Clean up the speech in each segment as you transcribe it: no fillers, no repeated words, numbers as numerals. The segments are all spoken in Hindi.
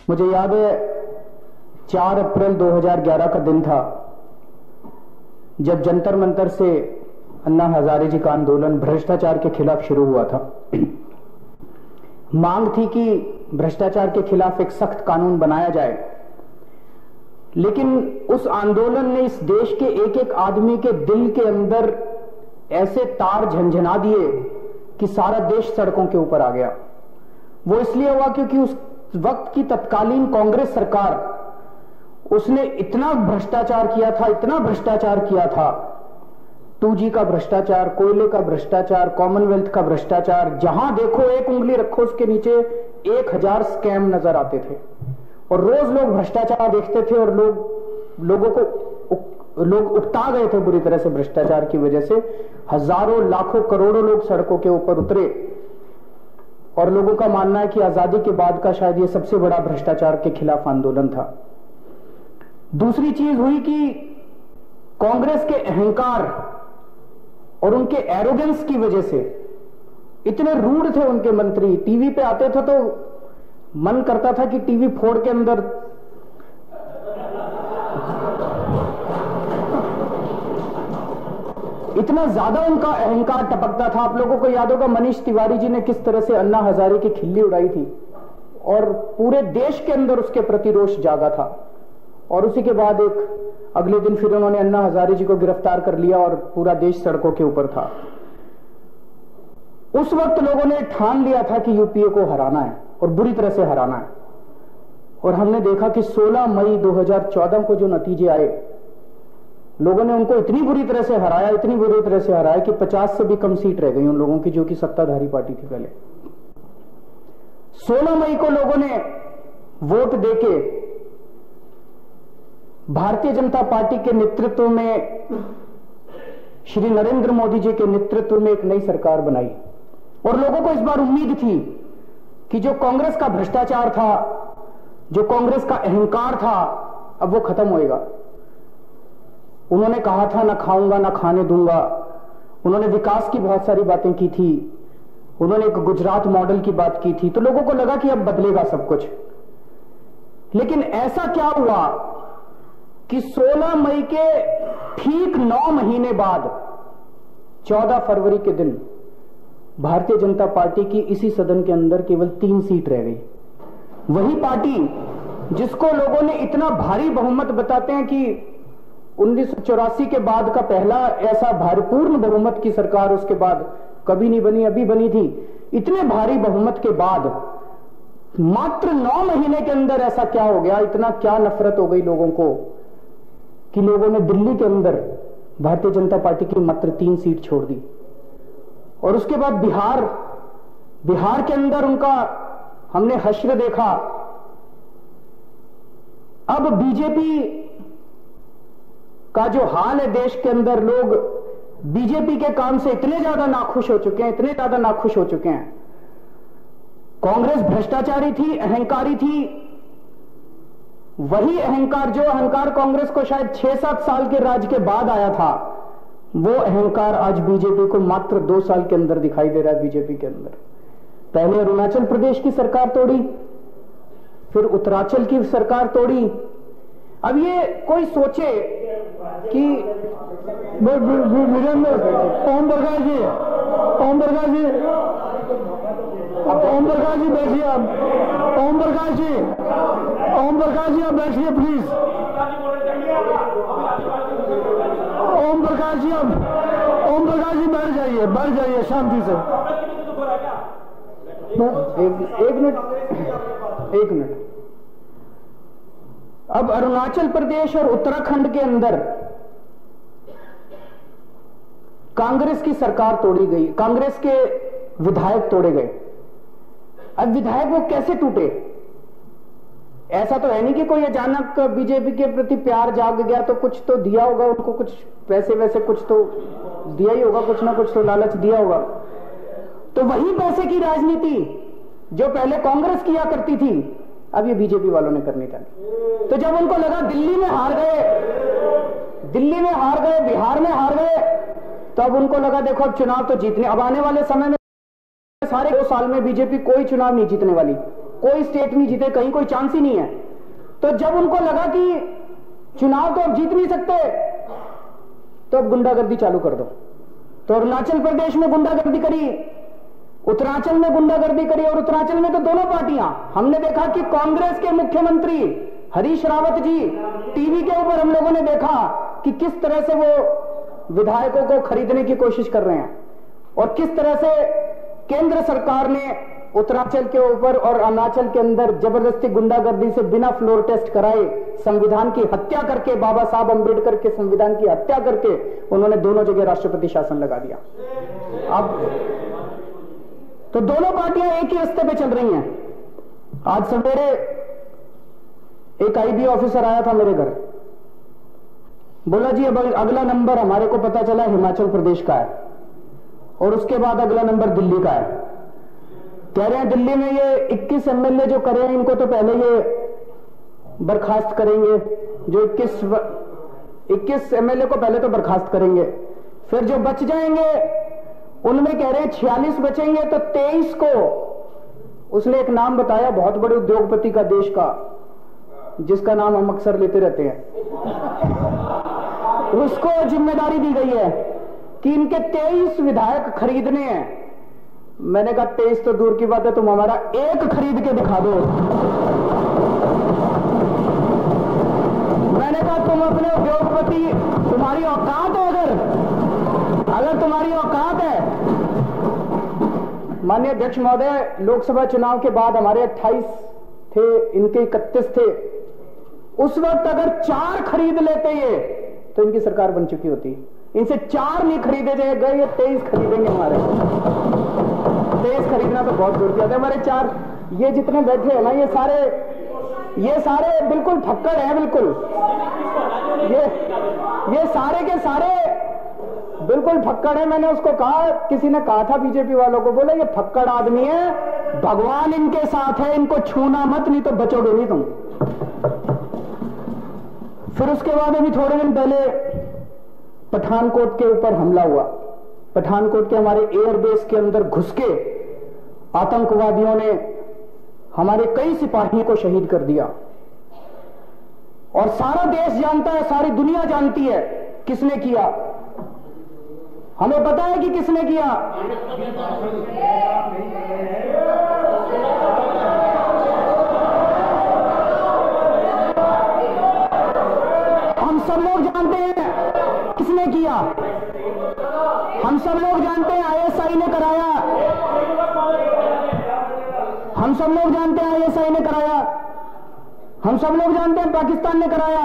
मुझे याद है 4 अप्रैल 2011 का दिन था जब जंतर मंतर से अन्ना हजारे जी का आंदोलन भ्रष्टाचार के खिलाफ शुरू हुआ था। मांग थी कि भ्रष्टाचार के खिलाफ एक सख्त कानून बनाया जाए, लेकिन उस आंदोलन ने इस देश के एक एक आदमी के दिल के अंदर ऐसे तार झंझना दिए कि सारा देश सड़कों के ऊपर आ गया। वो इसलिए हुआ क्योंकि उस वक्त की तत्कालीन कांग्रेस सरकार, उसने इतना भ्रष्टाचार किया था, इतना भ्रष्टाचार किया था, 2G का भ्रष्टाचार, कोयले का भ्रष्टाचार, कॉमनवेल्थ का भ्रष्टाचार, जहां देखो एक उंगली रखो उसके नीचे 1000 स्कैम नजर आते थे। और रोज लोग भ्रष्टाचार देखते थे और लोग उकता गए थे बुरी तरह से भ्रष्टाचार की वजह से। हजारों लाखों करोड़ों लोग सड़कों के ऊपर उतरे और लोगों का मानना है कि आजादी के बाद का शायद ये सबसे बड़ा भ्रष्टाचार के खिलाफ आंदोलन था। दूसरी चीज हुई कि कांग्रेस के अहंकार और उनके एरोगेंस की वजह से इतने रूड थे उनके मंत्री, टीवी पे आते थे तो मन करता था कि टीवी फोड़ के अंदर इतना ज्यादा उनका अहंकार टपकता था। आप लोगों को याद होगा मनीष तिवारी जी ने किस तरह से अन्ना हजारे की खिल्ली उड़ाई थी और पूरे देश के अंदर उसके प्रति रोष जागा था। और उसी के बाद एक अगले दिन फिर उन्होंने अन्ना हजारे जी को गिरफ्तार कर लिया और पूरा देश सड़कों के ऊपर था। उस वक्त लोगों ने ठान लिया था कि यूपीए को हराना है और बुरी तरह से हराना है। और हमने देखा कि 16 मई 2014 को जो नतीजे आए, लोगों ने उनको इतनी बुरी तरह से हराया, इतनी बुरी तरह से हराया कि 50 से भी कम सीट रह गई उन लोगों की जो कि सत्ताधारी पार्टी थी पहले। 16 मई को लोगों ने वोट देके भारतीय जनता पार्टी के नेतृत्व में, श्री नरेंद्र मोदी जी के नेतृत्व में एक नई सरकार बनाई। और लोगों को इस बार उम्मीद थी कि जो कांग्रेस का भ्रष्टाचार था, जो कांग्रेस का अहंकार था, अब वो खत्म होएगा। उन्होंने कहा था ना खाऊंगा ना खाने दूंगा। उन्होंने विकास की बहुत सारी बातें की थी, उन्होंने एक गुजरात मॉडल की बात की थी, तो लोगों को लगा कि अब बदलेगा सब कुछ। लेकिन ऐसा क्या हुआ कि 16 मई के ठीक 9 महीने बाद 14 फरवरी के दिन भारतीय जनता पार्टी की इसी सदन के अंदर केवल 3 सीट रह गई। वही पार्टी जिसको लोगों ने इतना भारी बहुमत बताते हैं कि 1984 के बाद का पहला ऐसा भारीपूर्ण बहुमत की सरकार उसके बाद कभी नहीं बनी, अभी बनी थी। इतने भारी बहुमत के बाद मात्र 9 महीने के अंदर ऐसा क्या हो गया, इतना क्या नफरत हो गई लोगों को कि लोगों ने दिल्ली के अंदर भारतीय जनता पार्टी की मात्र 3 सीट छोड़ दी। और उसके बाद बिहार के अंदर उनका हमने हश्र देखा। अब बीजेपी का जो हाल है देश के अंदर, लोग बीजेपी के काम से इतने ज्यादा नाखुश हो चुके हैं, इतने ज्यादा नाखुश हो चुके हैं। कांग्रेस भ्रष्टाचारी थी, अहंकारी थी। वही अहंकार, जो अहंकार कांग्रेस को शायद 6-7 साल के राज के बाद आया था, वो अहंकार आज बीजेपी को मात्र 2 साल के अंदर दिखाई दे रहा है। बीजेपी के अंदर पहले अरुणाचल प्रदेश की सरकार तोड़ी, फिर उत्तरांचल की सरकार तोड़ी। अब ये कोई सोचे कि ओम प्रकाश जी बैठिए। ओम प्रकाश जी आप बैठिए प्लीज। ओम प्रकाश जी बैठ जाइए शांति से। एक मिनट। अब अरुणाचल प्रदेश और उत्तराखंड के अंदर कांग्रेस की सरकार तोड़ी गई, कांग्रेस के विधायक तोड़े गए। अब विधायक वो कैसे टूटे? ऐसा तो है नहीं कि कोई अचानक बीजेपी के प्रति प्यार जाग गया तो कुछ तो दिया होगा उनको, कुछ पैसे वैसे कुछ तो दिया ही होगा, कुछ ना कुछ तो लालच दिया होगा। तो वही पैसे की राजनीति जो पहले कांग्रेस किया करती थी, अब ये बीजेपी वालों ने करनी चाहिए। तो जब उनको लगा दिल्ली में हार गए, बिहार में हार गए, तो अब उनको लगा देखो अब चुनाव तो जीतने, अब आने वाले समय में सारे 2 साल में बीजेपी कोई चुनाव नहीं जीतने वाली। कोई स्टेट नहीं जीते, कहीं कोई चांस ही नहीं है। तो जब उनको लगा कि चुनाव तो अब जीत नहीं सकते, तो अब गुंडागर्दी चालू कर दो। तो अरुणाचल प्रदेश में गुंडागर्दी करी, उत्तरांचल में गुंडागर्दी करी, और उत्तरांचल में तो दोनों पार्टियां। हमने देखा कि कांग्रेस के मुख्यमंत्री हरीश रावत जी टीवी के ऊपर हम लोगों ने देखा कि किस तरह से वो विधायकों को खरीदने की कोशिश कर रहे हैं, और किस तरह से केंद्र सरकार ने उत्तरांचल के ऊपर और अरुणाचल के अंदर जबरदस्ती गुंडागर्दी से बिना फ्लोर टेस्ट कराए संविधान की हत्या करके, बाबा साहब अंबेडकर के संविधान की हत्या करके उन्होंने दोनों जगह राष्ट्रपति शासन लगा दिया। अब तो दोनों पार्टियां एक ही रास्ते पे चल रही हैं। आज सवेरे एक आईबी ऑफिसर आया था मेरे घर, बोला जी अब अगला नंबर हमारे को पता चला हिमाचल प्रदेश का है, और उसके बाद अगला नंबर दिल्ली का है। कह रहे हैं दिल्ली में ये 21 एमएलए जो करे हैं इनको तो पहले ये बर्खास्त करेंगे, जो 21 एमएलए को पहले तो बर्खास्त करेंगे, फिर जो बच जाएंगे उनमें कह रहे हैं 46 बचेंगे, तो 23 को उसने एक नाम बताया बहुत बड़े उद्योगपति का देश का, जिसका नाम हम अक्सर लेते रहते हैं, उसको जिम्मेदारी दी गई है कि इनके 23 विधायक खरीदने हैं। मैंने कहा 23 तो दूर की बात है, तुम हमारा एक खरीद के दिखा दो। मैंने कहा तुम अपने उद्योगपति, तुम्हारी औकात है, अगर तुम्हारी औकात है। माननीय अध्यक्ष महोदय, लोकसभा चुनाव के बाद हमारे 28 थे, इनके 31 थे। उस वक्त अगर 4 खरीद लेते ये, तो इनकी सरकार बन चुकी होती। इनसे 4 नहीं खरीदे गए, ये 23 खरीदेंगे हमारे। 23 खरीदना तो बहुत दूर की बात है। हमारे 4 ये जितने बैठे हैं ना, ये सारे बिल्कुल फक्कड़ हैं, बिल्कुल ये सारे के सारे बिल्कुल फक्कड़ है। मैंने उसको कहा, किसी ने कहा था बीजेपी वालों को, बोला ये फक्कड़ आदमी है, भगवान इनके साथ है, इनको छूना मत, नहीं तो बचोगे नहीं तुम। फिर उसके बाद अभी थोड़े दिन पहले पठानकोट के ऊपर हमला हुआ। पठानकोट के हमारे एयरबेस के अंदर घुस के आतंकवादियों ने हमारे कई सिपाहियों को शहीद कर दिया, और सारा देश जानता है, सारी दुनिया जानती है किसने किया। हमें पता है कि किसने किया। हम सब लोग जानते हैं किसने किया। हम सब लोग जानते हैं आईएसआई ने कराया। हम सब लोग जानते हैं आईएसआई ने कराया। हम सब लोग जानते हैं पाकिस्तान ने कराया।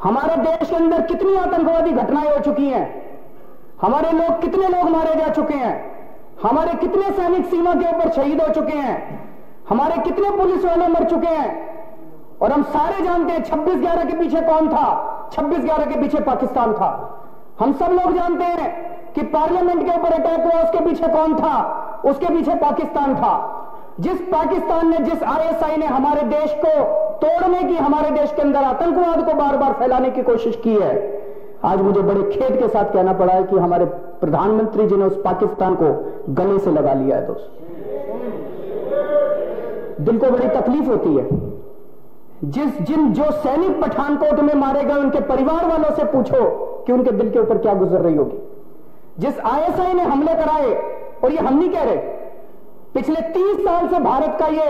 हमारे देश के अंदर कितनी आतंकवादी घटनाएं हो चुकी हैं, हमारे लोग कितने लोग मारे जा चुके हैं, हमारे कितने सैनिक सीमा के ऊपर शहीद हो चुके हैं, हमारे कितने पुलिस वाले मर चुके हैं। और हम सारे जानते हैं 26/11 के पीछे कौन था। 26/11 के पीछे पाकिस्तान था। हम सब लोग जानते हैं कि पार्लियामेंट के ऊपर अटैक हुआ, उसके पीछे कौन था, उसके पीछे पाकिस्तान था। जिस पाकिस्तान ने, जिस आईएसआई ने हमारे देश को तोड़ने की, हमारे देश के अंदर आतंकवाद को बार बार फैलाने की कोशिश की है, आज मुझे बड़े खेद के साथ कहना पड़ा है कि हमारे प्रधानमंत्री जी ने उस पाकिस्तान को गले से लगा लिया है। दोस्त, दिल को बड़ी तकलीफ होती है। जो सैनिक पठानकोट में मारे गए, उनके परिवार वालों से पूछो कि उनके दिल के ऊपर क्या गुजर रही होगी। जिस आईएसआई ने हमले कराए, और ये हम नहीं कह रहे, पिछले 30 साल से भारत का ये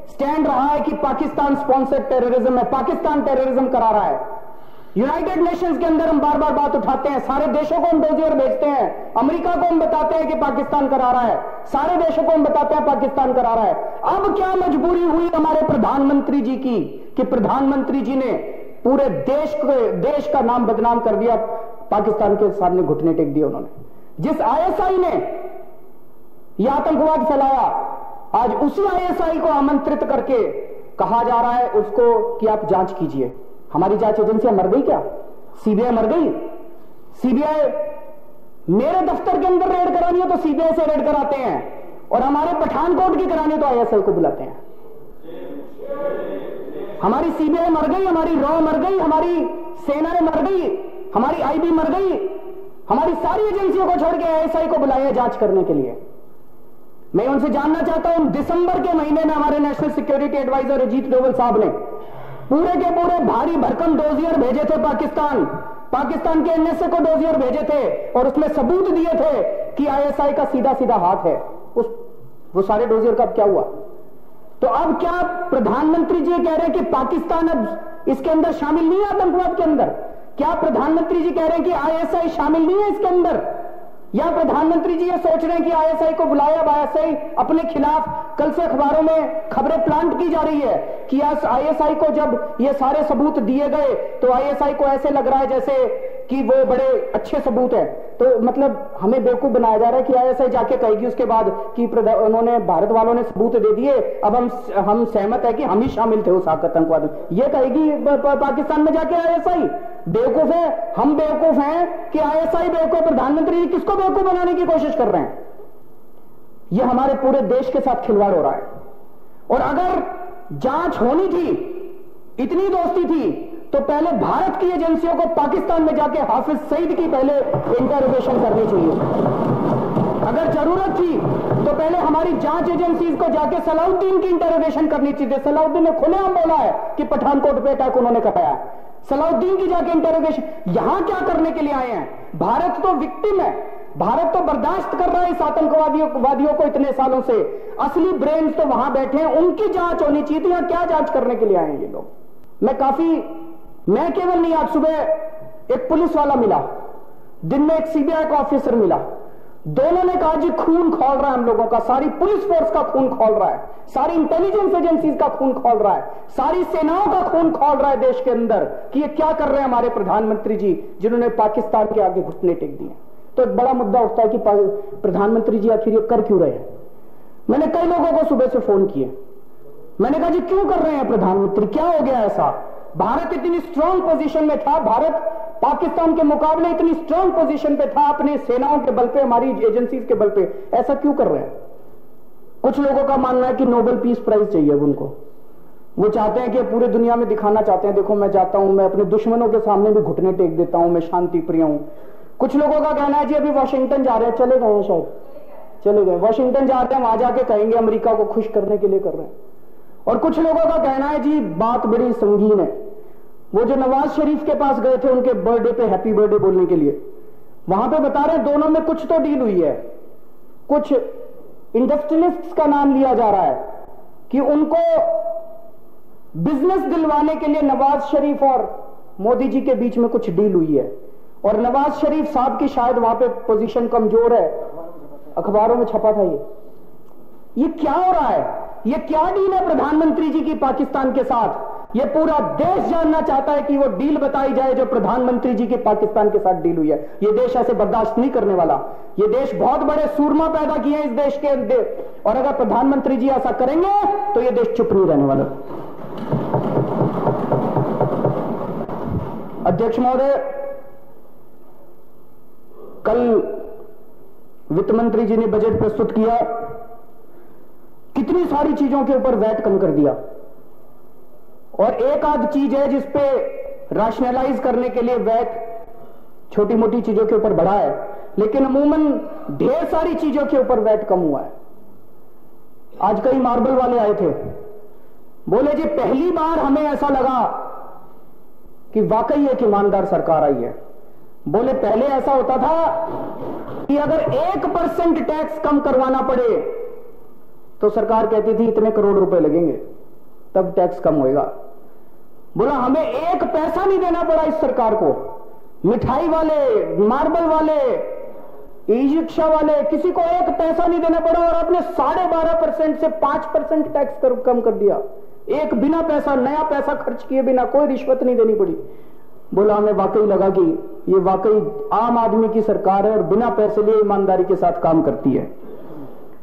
स्टैंड रहा है कि पाकिस्तान स्पॉन्सर्ड टेररिज्म है, पाकिस्तान टेररिज्म करा रहा है। यूनाइटेड नेशंस के अंदर हम बार बार बात उठाते हैं, सारे देशों को हम डोजियर भेजते हैं, अमेरिका को हम बताते हैं कि पाकिस्तान करा रहा है, सारे देशों को हम बताते हैं पाकिस्तान करा रहा है। अब क्या मजबूरी हुई हमारे प्रधानमंत्री जी की कि प्रधानमंत्री जी ने पूरे देश का नाम बदनाम कर दिया, पाकिस्तान के सामने घुटने टेक दिए उन्होंने। जिस आईएसआई ने यह आतंकवाद फैलाया, आज उसी आईएसआई को आमंत्रित करके कहा जा रहा है उसको कि आप जांच कीजिए। हमारी जांच एजेंसियां मर गई क्या? सीबीआई मर गई? सीबीआई मेरे दफ्तर के अंदर रेड करानी हो तो सीबीआई से रेड कराते हैं, और हमारे पठानकोट की करानी हो तो आईएसआई को बुलाते हैं। हमारी सीबीआई मर गई, हमारी रॉ मर गई, हमारी सेना मर गई, हमारी आईबी मर गई, हमारी सारी एजेंसियों को छोड़ के आईएसआई को बुलाया जांच करने के लिए। मैं उनसे जानना चाहता हूं, दिसंबर के महीने में हमारे national security advisor Ajit Doval साहब ने पूरे के पूरे भारी भरकम डोजियर भेजे थे पाकिस्तान के एनएसए को डोजियर भेजे थे और उसमें सबूत दिए थे कि आईएसआई का सीधा सीधा हाथ है। वो सारे डोजियर का अब क्या हुआ? तो अब क्या प्रधानमंत्री जी कह रहे हैं कि पाकिस्तान अब इसके अंदर शामिल नहीं है आतंकवाद के अंदर? क्या प्रधानमंत्री जी कह रहे हैं कि आईएसआई शामिल नहीं है इसके अंदर? या प्रधानमंत्री जी ये सोच रहे हैं कि आईएसआई को बुलाया, आईएसआई अपने खिलाफ कल से अखबारों में खबरें प्लांट की जा रही है कि आईएसआई को जब ये सारे सबूत दिए गए तो आईएसआई को ऐसे लग रहा है जैसे कि वो बड़े अच्छे सबूत हैं। तो मतलब हमें बेवकूफ बनाया जा रहा है कि आईएसआई जाके कहेगी उसके बाद कि उन्होंने, भारत वालों ने सबूत दे दिए, अब हम सहमत है कि हम ही शामिल थे उस आतंकवाद में। ये कहेगी पाकिस्तान में जाके आईएसआई। बेवकूफ है, हम बेवकूफ हैं कि आईएसआई बेवकूफ? प्रधानमंत्री जी किसको बेवकूफ बनाने की कोशिश कर रहे हैं? यह हमारे पूरे देश के साथ खिलवाड़ हो रहा है। और अगर जांच होनी थी, इतनी दोस्ती थी, तो पहले भारत की एजेंसियों को पाकिस्तान में जाके हाफिज सईद की पहले इंटरोगेशन करनी चाहिए। अगर जरूरत थी तो पहले हमारी जांच एजेंसीज को जाके सलाउद्दीन की इंटरोगेशन करनी चाहिए। सलाउद्दीन ने खुलेआम बोला है कि पठानकोट पे अटैक उन्होंने कराया। सलाउद्दीन की जाके इंटरोगेशन। यहां क्या करने के लिए आए हैं? भारत तो विक्टिम है, भारत तो बर्दाश्त कर रहा है इस आतंकवादियों को इतने सालों से। असली ब्रेन्स तो वहां बैठे हैं, उनकी जांच होनी चाहिए। तो यहां क्या जांच करने के लिए आए हैं ये लोग? मैं केवल नहीं, आज सुबह एक पुलिस वाला मिला, दिन में एक सीबीआई का ऑफिसर मिला। दोनों ने कहा जी खून खौल रहा है हम लोगों का, सारी पुलिस फोर्स का खून खौल रहा है, सारी इंटेलिजेंस एजेंसीज का खून खौल रहा है, सारी सेनाओं का खून खौल रहा है देश के अंदर कि ये क्या कर रहे हैं हमारे प्रधानमंत्री जी, जिन्होंने पाकिस्तान के आगे घुटने टेक दिए। तो एक बड़ा मुद्दा उठता है कि प्रधानमंत्री जी आखिर ये कर क्यों रहे हैं? मैंने कई लोगों को सुबह से फोन किए, मैंने कहा जी क्यों कर रहे हैं प्रधानमंत्री, क्या हो गया ऐसा? भारत इतनी स्ट्रांग पोजीशन में था, भारत पाकिस्तान के मुकाबले इतनी स्ट्रांग पोजीशन पे था अपने सेनाओं के बल पे, हमारी एजेंसीज के बल पे, ऐसा क्यों कर रहे हैं? कुछ लोगों का मानना है कि नोबेल पीस प्राइज चाहिए उनको। वो चाहते हैं कि पूरी दुनिया में दिखाना चाहते हैं, देखो मैं जाता हूं, मैं अपने दुश्मनों के सामने भी घुटने टेक देता हूं, मैं शांति प्रिय हूं। कुछ लोगों का कहना है जी अभी वॉशिंगटन जा रहे हैं, चले गए हैं, शायद चले गए, वॉशिंगटन जा रहे हैं, वहां जाके कहेंगे अमेरिका को खुश करने के लिए कर रहे हैं। और कुछ लोगों का कहना है जी बात बड़ी संगीन है। वो जो नवाज शरीफ के पास गए थे उनके बर्थडे पे हैप्पी बर्थडे बोलने के लिए, वहां पे बता रहे हैं दोनों में कुछ तो डील हुई है। कुछ इंडस्ट्रियलिस्ट्स का नाम लिया जा रहा है कि उनको बिजनेस दिलवाने के लिए नवाज शरीफ और मोदी जी के बीच में कुछ डील हुई है। और नवाज शरीफ साहब की शायद वहां पे पोजीशन कमजोर है, अखबारों में छपा था ये क्या हो रहा है? ये क्या डील है प्रधानमंत्री जी की पाकिस्तान के साथ? ये पूरा देश जानना चाहता है कि वो डील बताई जाए जो प्रधानमंत्री जी की पाकिस्तान के साथ डील हुई है। ये देश ऐसे बर्दाश्त नहीं करने वाला। ये देश बहुत बड़े सूरमा पैदा किए हैं इस देश के अंदर, और अगर प्रधानमंत्री जी ऐसा करेंगे तो ये देश चुप नहीं रहने वाला। अध्यक्ष महोदय, कल वित्त मंत्री जी ने बजट प्रस्तुत किया, कितनी सारी चीजों के ऊपर वैट कम कर दिया, और एक आध चीज है जिसपे रैशनलाइज करने के लिए वैट छोटी मोटी चीजों के ऊपर बढ़ा है, लेकिन अमूमन ढेर सारी चीजों के ऊपर वैट कम हुआ है। आज कई मार्बल वाले आए थे, बोले जी पहली बार हमें ऐसा लगा कि वाकई एक ईमानदार सरकार आई है। बोले पहले ऐसा होता था कि अगर 1% टैक्स कम करवाना पड़े तो सरकार कहती थी इतने करोड़ रुपए लगेंगे तब टैक्स कम होएगा। बोला हमें 1 पैसा नहीं देना पड़ा इस सरकार को। मिठाई वाले, मार्बल वाले, ई रिक्शा वाले, किसी को 1 पैसा नहीं देना पड़ा, और आपने 12.5% से 5% टैक्स कम कर दिया। एक बिना पैसा, नया पैसा खर्च किए बिना, कोई रिश्वत नहीं देनी पड़ी। बोला हमें वाकई लगा कि ये वाकई आम आदमी की सरकार है और बिना पैसे लिए ईमानदारी के साथ काम करती है।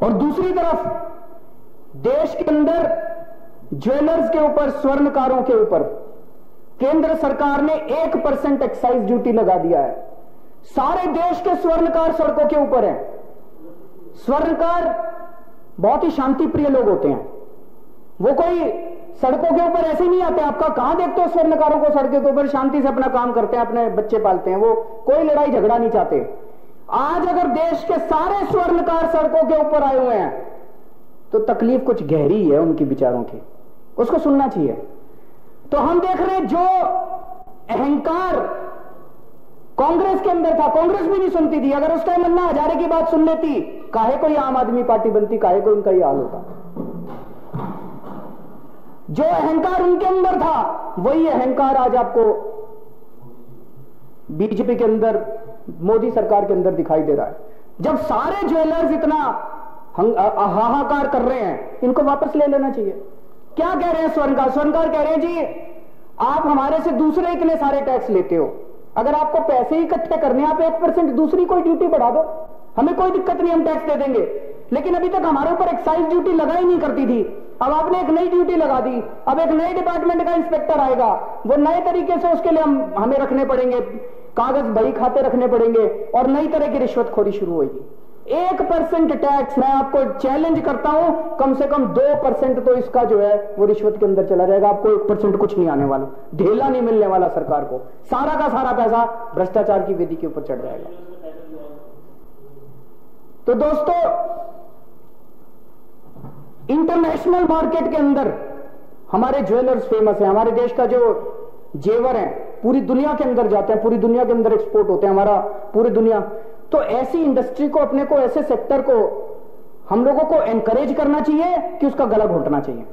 और दूसरी तरफ देश के अंदर ज्वेलर्स के ऊपर, स्वर्णकारों के ऊपर केंद्र सरकार ने 1% एक्साइज ड्यूटी लगा दिया है। सारे देश के स्वर्णकार सड़कों के ऊपर हैं। स्वर्णकार बहुत ही शांति प्रिय लोग होते हैं, वो कोई सड़कों के ऊपर ऐसे नहीं आते। आपका कहां देखते हो स्वर्णकारों को सड़कों के ऊपर? शांति से अपना काम करते हैं, अपने बच्चे पालते हैं, वो कोई लड़ाई झगड़ा नहीं चाहते। आज अगर देश के सारे स्वर्णकार सड़कों के ऊपर आए हुए हैं तो तकलीफ कुछ गहरी है उनकी विचारों की, उसको सुनना चाहिए। तो हम देख रहे हैं जो अहंकार कांग्रेस के अंदर था, कांग्रेस भी नहीं सुनती थी। अगर उस टाइम अन्ना हजारे की बात सुन लेती, काहे कोई आम आदमी पार्टी बनती, काहे को इनका ये हाल होता। जो अहंकार उनके अंदर था, वही अहंकार आज आपको बीजेपी के अंदर, मोदी सरकार के अंदर दिखाई दे रहा है। जब सारे ज्वेलर्स इतना हाहाकार कर रहे हैं, इनको वापस ले लेना चाहिए। क्या कह रहे हैं स्वर्णकार? स्वर्णकार कह रहे हैं जी आप हमारे से दूसरे इतने सारे टैक्स लेते हो, अगर आपको पैसे ही इकट्ठे करने, आप 1% दूसरी कोई ड्यूटी बढ़ा दो, हमें कोई दिक्कत नहीं, हम टैक्स दे देंगे। लेकिन अभी तक हमारे ऊपर एक्साइज ड्यूटी लगाई नहीं करती थी, अब आपने एक नई ड्यूटी लगा दी। अब एक नए डिपार्टमेंट का इंस्पेक्टर आएगा, वो नए तरीके से उसके लिए हमें रखने पड़ेंगे, कागज बही खाते रखने पड़ेंगे और नई तरह की रिश्वतखोरी शुरू होगी। 1% टैक्स, मैं आपको चैलेंज करता हूं, कम से कम 2% तो इसका जो है वो रिश्वत के अंदर चला जाएगा। आपको 1% कुछ नहीं आने वाला, ढेला नहीं मिलने वाला सरकार को, सारा का सारा पैसा भ्रष्टाचार की वेदी के ऊपर चढ़ जाएगा। तो दोस्तों, इंटरनेशनल मार्केट के अंदर हमारे ज्वेलर्स फेमस है, हमारे देश का जो जेवर है पूरी दुनिया के अंदर जाते हैं, पूरी दुनिया के अंदर एक्सपोर्ट होते हैं हमारा, पूरी दुनिया। तो ऐसी इंडस्ट्री को, अपने को, ऐसे सेक्टर को हम लोगों को एनकरेज करना चाहिए कि उसका गला घोटना चाहिए।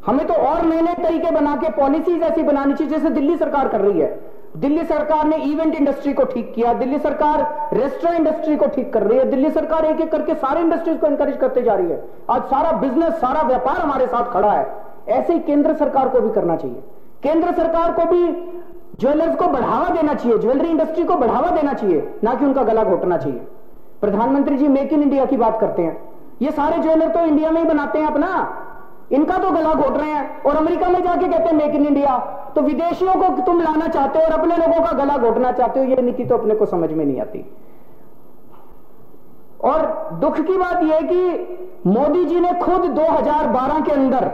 हमें तो और नए नए तरीके बना के पॉलिसीज ऐसी बनानी चाहिए जैसे दिल्ली सरकार कर रही है। दिल्ली सरकार ने इवेंट इंडस्ट्री को ठीक किया, दिल्ली सरकार रेस्टोरेंट इंडस्ट्री को ठीक कर रही है, दिल्ली सरकार एक एक करके सारे इंडस्ट्रीज को एनकरेज करते जा रही है। आज सारा बिजनेस, सारा व्यापार हमारे साथ खड़ा है। ऐसे ही केंद्र सरकार को भी करना चाहिए। केंद्र सरकार को भी ज्वेलर्स को बढ़ावा देना चाहिए, ज्वेलरी इंडस्ट्री को बढ़ावा देना चाहिए, ना कि उनका गला घोटना चाहिए। प्रधानमंत्री जी मेक इन इंडिया की बात करते हैं, ये सारे ज्वेलर तो इंडिया में ही बनाते हैं अपना, इनका तो गला घोट रहे हैं। और अमेरिका में जाके कहते हैं मेक इन इंडिया, तो विदेशियों को तुम लाना चाहते हो और अपने लोगों का गला घोटना चाहते हो। ये नीति तो अपने को समझ में नहीं आती। और दुख की बात यह है कि मोदी जी ने खुद 2012 के अंदर,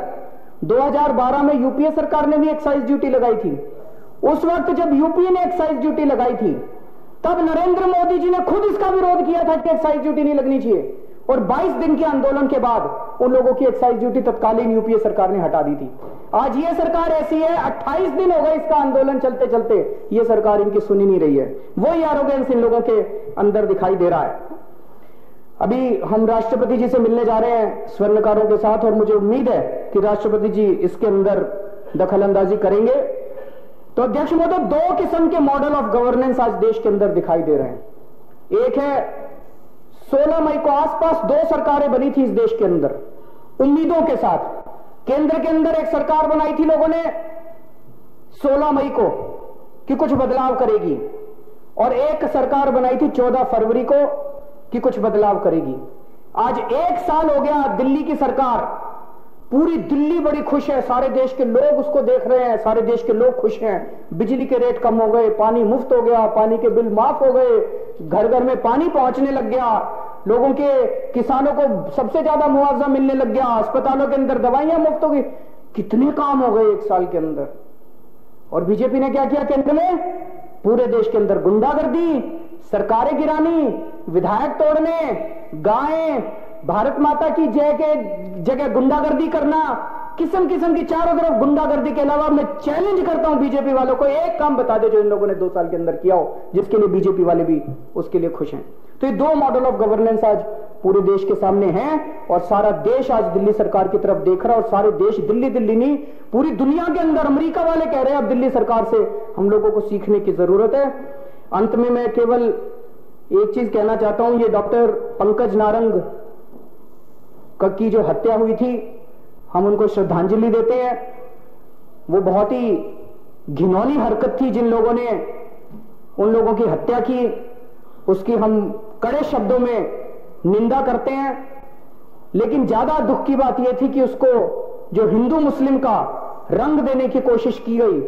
2012 में यूपीए सरकार ने भी एक्साइज ड्यूटी लगाई थी। उस वक्त जब यूपीए ने एक्साइज ड्यूटी लगाई थी, तब नरेंद्र मोदी जी ने खुद इसका विरोध किया था कि एक्साइज ड्यूटी नहीं लगनी चाहिए। और 22 दिन के आंदोलन के बाद उन लोगों की एक्साइज ड्यूटी तत्कालीन यूपीए सरकार ने हटा दी थी। आज ये सरकार ऐसी है, 28 दिन हो गए इसका आंदोलन चलते चलते, ये सरकार इनकी सुनी नहीं रही है। वही एरोगेंस इन लोगों के अंदर दिखाई दे रहा है। अभी हम राष्ट्रपति जी से मिलने जा रहे हैं स्वर्णकारों के साथ, और मुझे उम्मीद है कि राष्ट्रपति जी इसके अंदर दखल अंदाजी करेंगे। तो अध्यक्ष महोदय, 2 किस्म के मॉडल ऑफ गवर्नेंस आज देश के अंदर दिखाई दे रहे हैं। एक है 16 मई को आसपास 2 सरकारें बनी थी इस देश के अंदर उम्मीदों के साथ। केंद्र के अंदर एक सरकार बनाई थी लोगों ने 16 मई को कि कुछ बदलाव करेगी, और एक सरकार बनाई थी 14 फरवरी को कि कुछ बदलाव करेगी। आज 1 साल हो गया दिल्ली की सरकार, पूरी दिल्ली बड़ी खुश है, सारे देश के लोग उसको देख रहे हैं, सारे देश के लोग खुश हैं। बिजली के रेट कम हो गए, पानी मुफ्त हो गया, पानी के बिल माफ हो गए, घर घर में पानी पहुंचने लग गया, लोगों के, किसानों को सबसे ज्यादा मुआवजा मिलने लग गया, अस्पतालों के अंदर दवाइयां मुफ्त हो गई। कितने काम हो गए 1 साल के अंदर। और बीजेपी ने क्या किया केंद्र में? पूरे देश के अंदर गुंडागर्दी, सरकारें गिरानी, विधायक तोड़ने, गायें, भारत माता की जय के जगह गुंडागर्दी करना, किस्म किस्म की चारों तरफ गुंडागर्दी के अलावा मैं चैलेंज करता हूं बीजेपी वालों को, एक काम बता दे जो इन लोगों ने 2 साल के अंदर किया हो, जिसके लिए बीजेपी वाले भी उसके लिए खुश हैं। तो ये 2 मॉडल ऑफ गवर्नेंस आज पूरे देश के सामने हैं, और सारा देश आज दिल्ली सरकार की तरफ देख रहा है। और सारे देश, दिल्ली दिल्ली नहीं, पूरी दुनिया के अंदर, अमेरिका वाले कह रहे हैं अब दिल्ली सरकार से हम लोगों को सीखने की जरूरत है। अंत में मैं केवल एक चीज कहना चाहता हूं, ये डॉक्टर पंकज नारंग की जो हत्या हुई थी, हम उनको श्रद्धांजलि देते हैं। वो बहुत ही घिनौनी हरकत थी जिन लोगों ने उन लोगों की हत्या की, उसकी हम कड़े शब्दों में निंदा करते हैं। लेकिन ज्यादा दुख की बात यह थी कि उसको जो हिंदू मुस्लिम का रंग देने की कोशिश की गई,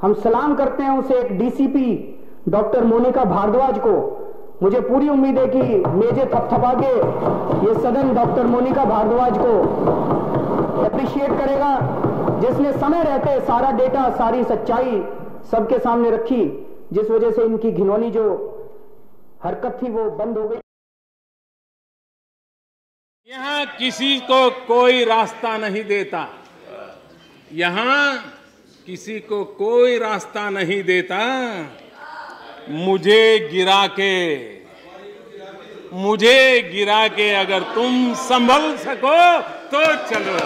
हम सलाम करते हैं उसे, एक डीसीपी डॉक्टर मोनिका भारद्वाज को। मुझे पूरी उम्मीद है कि मेजे थपथपा के ये सदन डॉक्टर मोनिका भारद्वाज को अप्रिशिएट करेगा, जिसने समय रहते सारा डेटा, सारी सच्चाई सबके सामने रखी, जिस वजह से इनकी घिनौनी जो हरकत थी वो बंद हो गई। यहाँ किसी को कोई रास्ता नहीं देता, यहाँ किसी को कोई रास्ता नहीं देता। मुझे गिरा के अगर तुम संभल सको तो चलो।